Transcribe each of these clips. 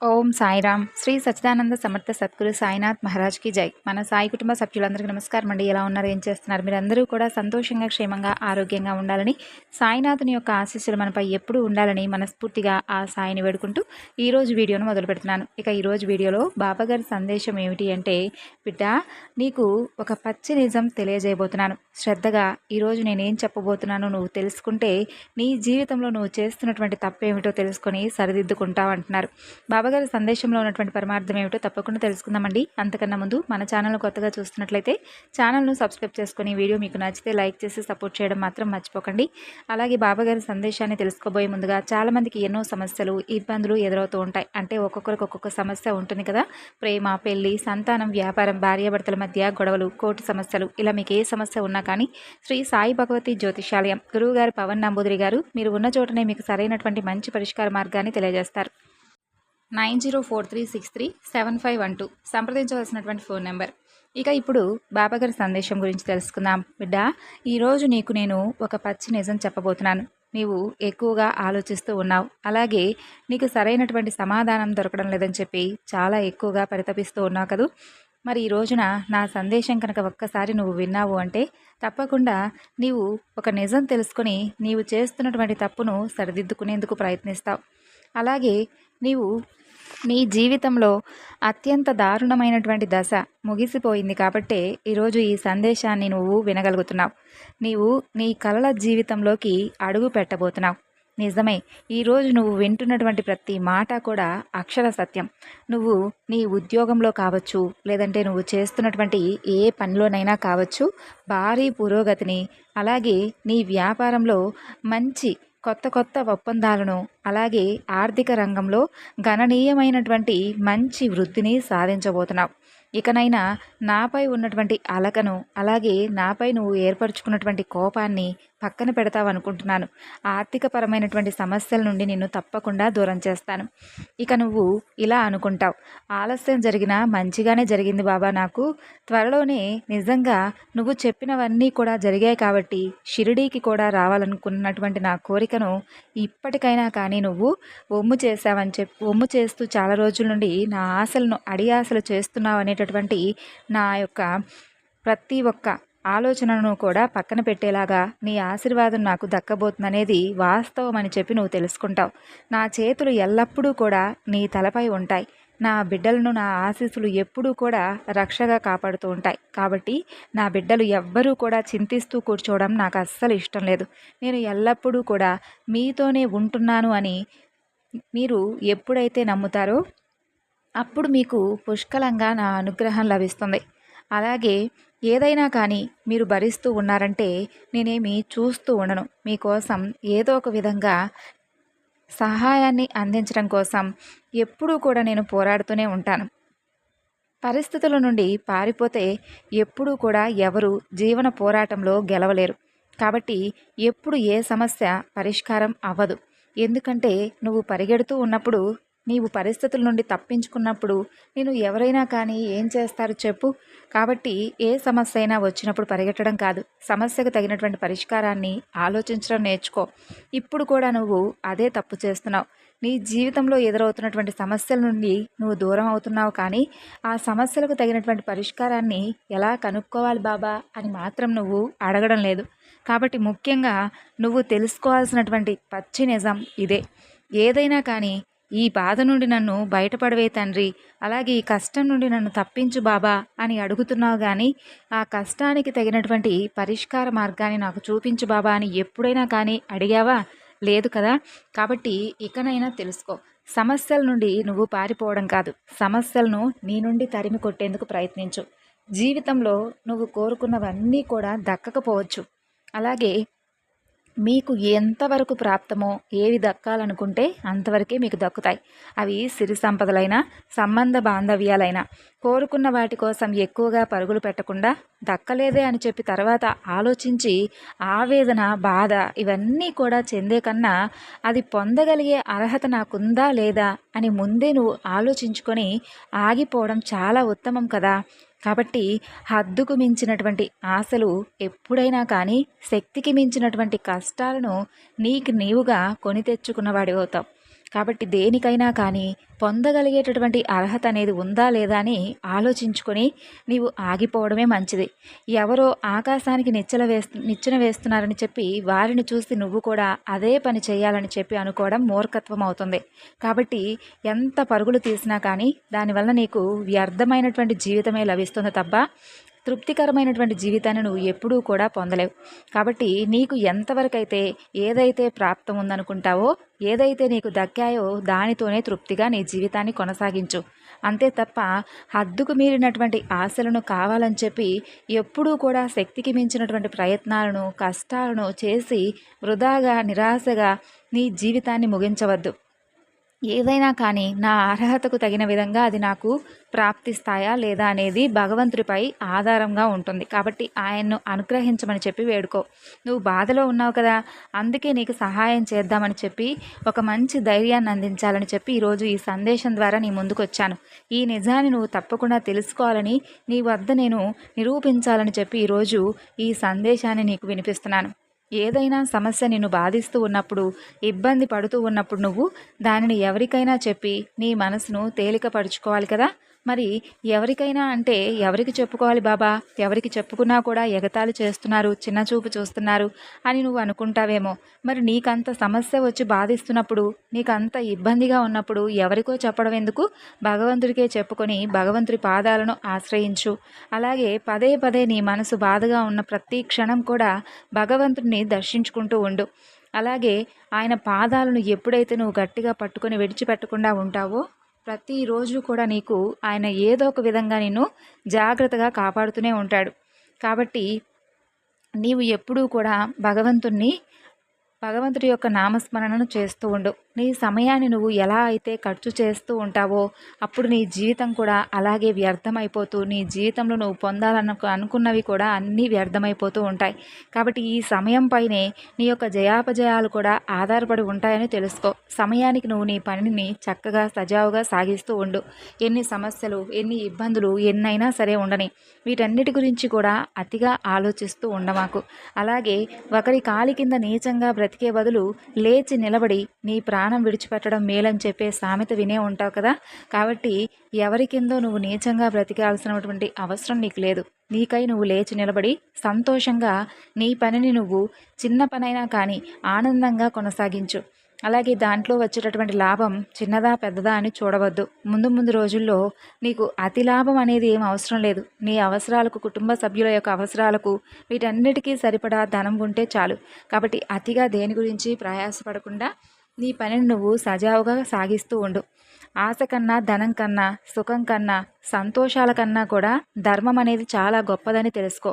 ఓం సాయిరామ్. శ్రీ సచ్చిదానంద సమర్థ సద్గురు సాయినాథ్ మహారాజ్కి జై. మన సాయి కుటుంబ సభ్యులందరికీ నమస్కారం అండి. ఎలా ఉన్నారు, ఏం చేస్తున్నారు? మీరందరూ కూడా సంతోషంగా, క్షేమంగా, ఆరోగ్యంగా ఉండాలని, సాయినాథుని యొక్క ఆశీస్సులు మనపై ఎప్పుడూ ఉండాలని మనస్ఫూర్తిగా ఆ సాయిని వేడుకుంటూ ఈరోజు వీడియోను మొదలు పెడుతున్నాను. ఇక ఈరోజు వీడియోలో బాబాగారి సందేశం ఏమిటి అంటే, బిడ్డ, నీకు ఒక పచ్చి నిజం తెలియజేయబోతున్నాను. శ్రద్ధగా ఈరోజు నేనేం చెప్పబోతున్నానో నువ్వు తెలుసుకుంటే నీ జీవితంలో నువ్వు చేస్తున్నటువంటి తప్పేమిటో తెలుసుకొని సరిదిద్దుకుంటావు అంటున్నారు. బాబాగారి సందేశంలో ఉన్నటువంటి పరమార్థం ఏమిటో తప్పకుండా తెలుసుకుందామండి. అంతకన్నా ముందు మన ఛానల్ను కొత్తగా చూస్తున్నట్లయితే ఛానల్ను సబ్స్క్రైబ్ చేసుకుని వీడియో మీకు నచ్చితే లైక్ చేసి సపోర్ట్ చేయడం మాత్రం మర్చిపోకండి. అలాగే బాబాగారి సందేశాన్ని తెలుసుకోబోయే ముందుగా చాలామందికి ఎన్నో సమస్యలు, ఇబ్బందులు ఎదురవుతూ ఉంటాయి. అంటే ఒక్కొక్కరికి ఒక్కొక్క సమస్య ఉంటుంది కదా. ప్రేమ, పెళ్లి, సంతానం, వ్యాపారం, భార్యాభర్తల మధ్య గొడవలు, కోర్టు సమస్యలు, ఇలా మీకు ఏ సమస్య ఉన్నా కానీ శ్రీ సాయి భగవతి జ్యోతిషాలయం గురువుగారు పవన్ నంబూదిరి గారు మీరు ఉన్న చోటనే మీకు సరైనటువంటి మంచి పరిష్కార మార్గాన్ని తెలియజేస్తారు. 9043637512 సంప్రదించవలసినటువంటి ఫోన్ నెంబర్. ఇక ఇప్పుడు బాబాగారి సందేశం గురించి తెలుసుకుందాం. బిడ్డ, ఈరోజు నీకు నేను ఒక పచ్చి నిజం చెప్పబోతున్నాను. నీవు ఎక్కువగా ఆలోచిస్తూ ఉన్నావు, అలాగే నీకు సరైనటువంటి సమాధానం దొరకడం లేదని చెప్పి చాలా ఎక్కువగా పరితపిస్తూ ఉన్నావు కదూ. మరి ఈ రోజున నా సందేశం కనుక ఒక్కసారి నువ్వు విన్నావు అంటే తప్పకుండా నీవు ఒక నిజం తెలుసుకొని నీవు చేస్తున్నటువంటి తప్పును సరిదిద్దుకునేందుకు ప్రయత్నిస్తావు. అలాగే నీవు నీ జీవితంలో అత్యంత దారుణమైనటువంటి దశ ముగిసిపోయింది కాబట్టే ఈరోజు ఈ సందేశాన్ని నువ్వు వినగలుగుతున్నావు. నీవు నీ కలల జీవితంలోకి అడుగు పెట్టబోతున్నావు. నిజమే, ఈరోజు నువ్వు వింటున్నటువంటి ప్రతి మాట కూడా అక్షర సత్యం. నువ్వు నీ ఉద్యోగంలో కావచ్చు, లేదంటే నువ్వు చేస్తున్నటువంటి ఏ పనిలోనైనా కావచ్చు, భారీ పురోగతిని, అలాగే నీ వ్యాపారంలో మంచి కొత్త కొత్త ఒప్పందాలను, అలాగే ఆర్థిక రంగంలో గణనీయమైనటువంటి మంచి వృద్ధిని సాధించబోతున్నావు. ఇకనైనా నాపై ఉన్నటువంటి అలకను, అలాగే నాపై నువ్వు ఏర్పరచుకున్నటువంటి కోపాన్ని పక్కన పెడతావు అనుకుంటున్నాను. ఆర్థికపరమైనటువంటి సమస్యల నుండి నిన్ను తప్పకుండా దూరం చేస్తాను. ఇక నువ్వు ఇలా అనుకుంటావు, ఆలస్యం జరిగినా మంచిగానే జరిగింది బాబా. నాకు త్వరలోనే నిజంగా నువ్వు చెప్పినవన్నీ కూడా జరిగాయి కాబట్టి షిరిడీకి కూడా రావాలనుకున్నటువంటి నా కోరికను ఇప్పటికైనా కానీ నువ్వు ఒమ్ము చేస్తూ చాలా రోజుల నుండి నా ఆశలను అడియాసలు చేస్తున్నావు అనేటటువంటి నా యొక్క ప్రతి ఒక్క ఆలోచనను కూడా పక్కన పెట్టేలాగా నీ ఆశీర్వాదం నాకు దక్కబోతుందనేది వాస్తవం అని చెప్పి నువ్వు తెలుసుకుంటావు. నా చేతులు ఎల్లప్పుడూ కూడా నీ తలపై ఉంటాయి. నా బిడ్డలను నా ఆశీస్సులు ఎప్పుడూ కూడా రక్షగా కాపాడుతూ ఉంటాయి. కాబట్టి నా బిడ్డలు ఎవ్వరూ కూడా చింతిస్తూ కూర్చోవడం నాకు అస్సలు ఇష్టం లేదు. నేను ఎల్లప్పుడూ కూడా మీతోనే ఉంటున్నాను అని మీరు ఎప్పుడైతే నమ్ముతారో అప్పుడు మీకు పుష్కలంగా నా అనుగ్రహం లభిస్తుంది. అలాగే ఏదైనా కానీ మీరు భరిస్తూ ఉన్నారంటే నేనేమి చూస్తూ ఉండను. మీకోసం ఏదో ఒక విధంగా సహాయాన్ని అందించడం కోసం ఎప్పుడూ కూడా నేను పోరాడుతూనే ఉంటాను. పరిస్థితుల నుండి పారిపోతే ఎప్పుడూ కూడా ఎవరు జీవన పోరాటంలో గెలవలేరు. కాబట్టి ఎప్పుడు ఏ సమస్య పరిష్కారం అవ్వదు. ఎందుకంటే నువ్వు పరిగెడుతూ ఉన్నప్పుడు, నీవు పరిస్థితుల నుండి తప్పించుకున్నప్పుడు నేను ఎవరైనా కానీ ఏం చేస్తారు చెప్పు. కాబట్టి ఏ సమస్య అయినా వచ్చినప్పుడు పరిగెట్టడం కాదు, సమస్యకు తగినటువంటి పరిష్కారాన్ని ఆలోచించడం నేర్చుకో. ఇప్పుడు కూడా నువ్వు అదే తప్పు చేస్తున్నావు. నీ జీవితంలో ఎదురవుతున్నటువంటి సమస్యల నుండి నువ్వు దూరం అవుతున్నావు, కానీ ఆ సమస్యలకు తగినటువంటి పరిష్కారాన్ని ఎలా కనుక్కోవాలి బాబా అని మాత్రం నువ్వు అడగడం లేదు. కాబట్టి ముఖ్యంగా నువ్వు తెలుసుకోవాల్సినటువంటి పచ్చి నిజం ఇదే. ఏదైనా కానీ ఈ బాధ నుండి నన్ను బయటపడవే తండ్రి, అలాగే ఈ కష్టం నుండి నన్ను తప్పించు బాబా అని అడుగుతున్నావు, కానీ ఆ కష్టానికి తగినటువంటి పరిష్కార మార్గాన్ని నాకు చూపించు బాబా అని ఎప్పుడైనా కానీ అడిగావా? లేదు కదా. కాబట్టి ఇకనైనా తెలుసుకో, సమస్యల నుండి నువ్వు పారిపోవడం కాదు, సమస్యలను నీ నుండి తరిమి కొట్టేందుకు ప్రయత్నించు. జీవితంలో నువ్వు కోరుకున్నవన్నీ కూడా దక్కకపోవచ్చు. అలాగే మీకు ఎంతవరకు ప్రాప్తమో, ఏవి దక్కాలనుకుంటే అంతవరకే మీకు దక్కుతాయి. అవి సిరి సంపదలైనా, సంబంధ బాంధవ్యాలైనా. కోరుకున్న వాటి కోసం ఎక్కువగా పరుగులు పెట్టకుండా, దక్కలేదే అని చెప్పి తర్వాత ఆలోచించి ఆవేదన, బాధ ఇవన్నీ కూడా చెందే కన్నా అది పొందగలిగే అర్హత నాకుందా లేదా అని ముందే నువ్వు ఆలోచించుకొని ఆగిపోవడం చాలా ఉత్తమం కదా. కాబట్టి హద్దుకు మించినటువంటి ఆశలు ఎప్పుడైనా కానీ శక్తికి మించినటువంటి కష్టాలను నీకు నీవుగా కొని తెచ్చుకున్నవాడి అవుతావు. కాబట్టి దేనికైనా కానీ పొందగలిగేటటువంటి అర్హత అనేది ఉందా లేదా అని ఆలోచించుకొని నీవు ఆగిపోవడమే మంచిది. ఎవరో ఆకాశానికి నిచ్చెన వేస్తున్నారని చెప్పి వారిని చూసి నువ్వు కూడా అదే పని చేయాలని చెప్పి అనుకోవడం మూర్ఖత్వం అవుతుంది. కాబట్టి ఎంత పరుగులు తీసినా కానీ దానివల్ల నీకు వ్యర్థమైనటువంటి జీవితమే లభిస్తుంది తప్ప తృప్తికరమైనటువంటి జీవితాన్ని నువ్వు ఎప్పుడూ కూడా పొందలేవు. కాబట్టి నీకు ఎంతవరకైతే ఏదైతే ప్రాప్తం ఉందనుకుంటావో, ఏదైతే నీకు దక్కాయో దానితోనే తృప్తిగా నీ జీవితాన్ని కొనసాగించు. అంతే తప్ప హద్దుకు మీరినటువంటి ఆశలను కావాలని చెప్పి ఎప్పుడూ కూడా శక్తికి మించినటువంటి ప్రయత్నాలను, కష్టాలను చేసి వృధాగా, నిరాశగా నీ జీవితాన్ని ముగించవద్దు. ఏదైనా కానీ నా అర్హతకు తగిన విధంగా అది నాకు ప్రాప్తిస్తాయా లేదా అనేది భగవంతుడిపై ఆధారంగా ఉంటుంది. కాబట్టి ఆయన్ను అనుగ్రహించమని చెప్పి వేడుకో. నువ్వు బాధలో ఉన్నావు కదా, అందుకే నీకు సహాయం చేద్దామని చెప్పి ఒక మంచి ధైర్యాన్ని అందించాలని చెప్పి ఈరోజు ఈ సందేశం ద్వారా నీ ముందుకు వచ్చాను. ఈ నిజాన్ని నువ్వు తప్పకుండా తెలుసుకోవాలని, నీ వద్ద నేను నిరూపించాలని చెప్పి ఈరోజు ఈ సందేశాన్ని నీకు వినిపిస్తున్నాను. ఏదైనా సమస్య నిన్ను బాధిస్తూ ఉన్నప్పుడు, ఇబ్బంది పడుతూ ఉన్నప్పుడు నువ్వు దానిని ఎవరికైనా చెప్పి నీ మనసును తేలికపరుచుకోవాలి కదా. మరి ఎవరికైనా అంటే ఎవరికి చెప్పుకోవాలి బాబా, ఎవరికి చెప్పుకున్నా కూడా ఎగతాళి చేస్తున్నారు, చిన్నచూపు చూస్తున్నారు అని నువ్వు అనుకుంటావేమో. మరి నీకంత సమస్య వచ్చి బాధిస్తున్నప్పుడు, నీకంత ఇబ్బందిగా ఉన్నప్పుడు ఎవరికో చెప్పడం ఎందుకు? భగవంతుడికే చెప్పుకొని భగవంతుడి పాదాలను ఆశ్రయించు. అలాగే పదే పదే నీ మనసు బాధగా ఉన్న ప్రతి క్షణం కూడా భగవంతుడిని దర్శించుకుంటూ ఉండు. అలాగే ఆయన పాదాలను ఎప్పుడైతే నువ్వు గట్టిగా పట్టుకొని విడిచిపెట్టకుండా ఉంటావో ప్రతిరోజు కూడా నీకు ఆయన ఏదో ఒక విధంగా నిన్ను జాగ్రత్తగా కాపాడుతూనే ఉంటాడు. కాబట్టి నీవు ఎప్పుడూ కూడా భగవంతుడి యొక్క నామస్మరణను చేస్తూ ఉండు. నీ సమయాన్ని నువ్వు ఎలా అయితే ఖర్చు చేస్తూ ఉంటావో అప్పుడు నీ జీవితం కూడా అలాగే వ్యర్థమైపోతూ, నీ జీవితంలో నువ్వు అనుకున్నవి కూడా అన్నీ వ్యర్థమైపోతూ ఉంటాయి. కాబట్టి ఈ సమయం పైనే నీ యొక్క జయాపజయాలు కూడా ఆధారపడి ఉంటాయని తెలుసుకో. సమయానికి నువ్వు నీ పనిని చక్కగా సజావుగా సాగిస్తూ ఉండు. ఎన్ని సమస్యలు, ఎన్ని ఇబ్బందులు ఎన్నైనా సరే ఉండని, వీటన్నిటి గురించి కూడా అతిగా ఆలోచిస్తూ ఉండమాకు. అలాగే ఒకరి కాలి కింద నీచంగా బ్రతికే బదులు లేచి నిలబడి నీ ప్రాణం విడిచిపెట్టడం మేలని చెప్పే సామెత వినే ఉంటావు కదా. కాబట్టి ఎవరి కిందో నువ్వు నీచంగా బ్రతికాల్సినటువంటి అవసరం నీకు లేదు. నీకై నువ్వు లేచి నిలబడి సంతోషంగా నీ పనిని నువ్వు చిన్న పనైనా కానీ ఆనందంగా కొనసాగించు. అలాగే దాంట్లో వచ్చేటటువంటి లాభం చిన్నదా పెద్దదా అని చూడవద్దు. ముందు ముందు రోజుల్లో నీకు అతి లాభం అనేది ఏం అవసరం లేదు. నీ అవసరాలకు, కుటుంబ సభ్యుల యొక్క అవసరాలకు, వీటన్నిటికీ సరిపడా ధనం ఉంటే చాలు. కాబట్టి అతిగా దేని గురించి ప్రయాసపడకుండా నీ పనిని నువ్వు సజావుగా సాగిస్తూ ఉండు. ఆశ కన్నా, ధనం కన్నా, సుఖం కన్నా, సంతోషాల కన్నా కూడా ధర్మం అనేది చాలా గొప్పదని తెలుసుకో.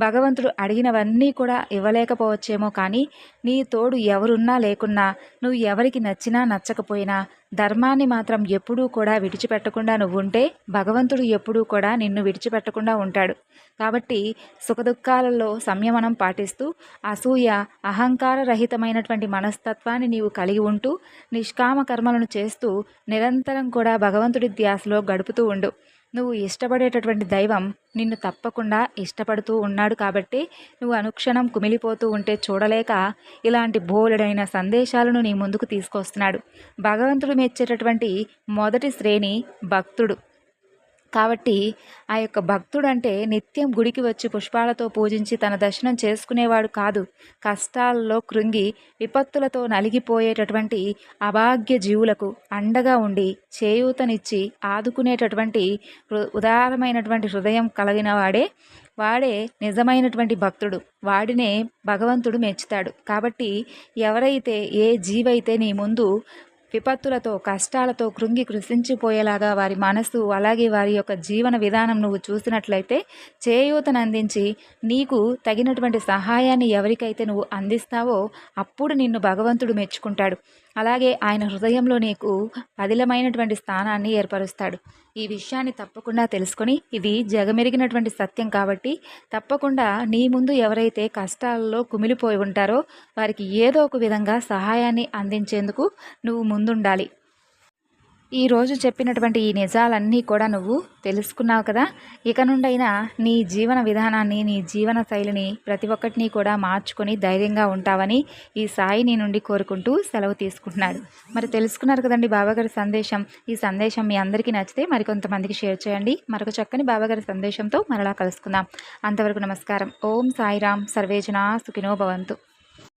భగవంతుడు అడిగినవన్నీ కూడా ఇవ్వలేకపోవచ్చేమో, కానీ నీ తోడు ఎవరున్నా లేకున్నా, నువ్వు ఎవరికి నచ్చినా నచ్చకపోయినా ధర్మాన్ని మాత్రం ఎప్పుడూ కూడా విడిచిపెట్టకుండా నువ్వుంటే భగవంతుడు ఎప్పుడూ కూడా నిన్ను విడిచిపెట్టకుండా ఉంటాడు. కాబట్టి సుఖదుఖాలలో సంయమనం పాటిస్తూ అసూయ, అహంకార రహితమైనటువంటి మనస్తత్వాన్ని నీవు కలిగి ఉంటూ నిష్కామ కర్మలను చేస్తూ నిరంతరం కూడా భగవంతుడి ధ్యాసలో గడుపుతూ ఉండు. నువ్వు ఇష్టపడేటటువంటి దైవం నిన్ను తప్పకుండా ఇష్టపడుతూ ఉన్నాడు. కాబట్టి నువ్వు అనుక్షణం కుమిలిపోతూ ఉంటే చూడలేక ఇలాంటి బోలెడైన సందేశాలను నీ ముందుకు తీసుకొస్తున్నాడు. భగవంతుడు మెచ్చేటటువంటి మొదటి శ్రేణి భక్తుడు. కాబట్టి ఆ యొక్క భక్తుడు అంటే నిత్యం గుడికి వచ్చి పుష్పాలతో పూజించి తన దర్శనం చేసుకునేవాడు కాదు. కష్టాల్లో కృంగి విపత్తులతో నలిగిపోయేటటువంటి అభాగ్య జీవులకు అండగా ఉండి చేయూతనిచ్చి ఆదుకునేటటువంటి ఉదారమైనటువంటి హృదయం కలిగిన వాడే నిజమైనటువంటి భక్తుడు. వాడినే భగవంతుడు మెచ్చుతాడు. కాబట్టి ఎవరైతే, ఏ జీవైతే నీ ముందు విపత్తులతో, కష్టాలతో కృంగి కృషించిపోయేలాగా వారి మనసు, అలాగే వారి యొక్క జీవన విధానం నువ్వు చూసినట్లయితే చేయూతనందించి నీకు తగినటువంటి సహాయాన్ని ఎవరికైతే నువ్వు అందిస్తావో అప్పుడు నిన్ను భగవంతుడు మెచ్చుకుంటాడు. అలాగే ఆయన హృదయంలో నీకు పదిలమైనటువంటి స్థానాన్ని ఏర్పరుస్తాడు. ఈ విషయాన్ని తప్పకుండా తెలుసుకొని, ఇది జగమెరిగినటువంటి సత్యం కాబట్టి తప్పకుండా నీ ముందు ఎవరైతే కష్టాలలో కుమిలిపోయి ఉంటారో వారికి ఏదో ఒక విధంగా సహాయాన్ని అందించేందుకు నువ్వు ముందుండాలి. ఈరోజు చెప్పినటువంటి ఈ నిజాలన్నీ కూడా నువ్వు తెలుసుకున్నావు కదా. ఇక నుండైనా నీ జీవన విధానాన్ని, నీ జీవన శైలిని ప్రతి ఒక్కటిని కూడా మార్చుకొని ధైర్యంగా ఉంటావని ఈ సాయి నీ నుండి కోరుకుంటూ సెలవు తీసుకుంటున్నాడు. మరి తెలుసుకున్నారు కదండి బాబాగారి సందేశం. ఈ సందేశం మీ అందరికీ నచ్చితే మరికొంతమందికి షేర్ చేయండి. మరొక చక్కని బాబాగారి సందేశంతో మరలా కలుసుకుందాం. అంతవరకు నమస్కారం. ఓం సాయిరామ్. సర్వేజనా సుఖినో భవంతు.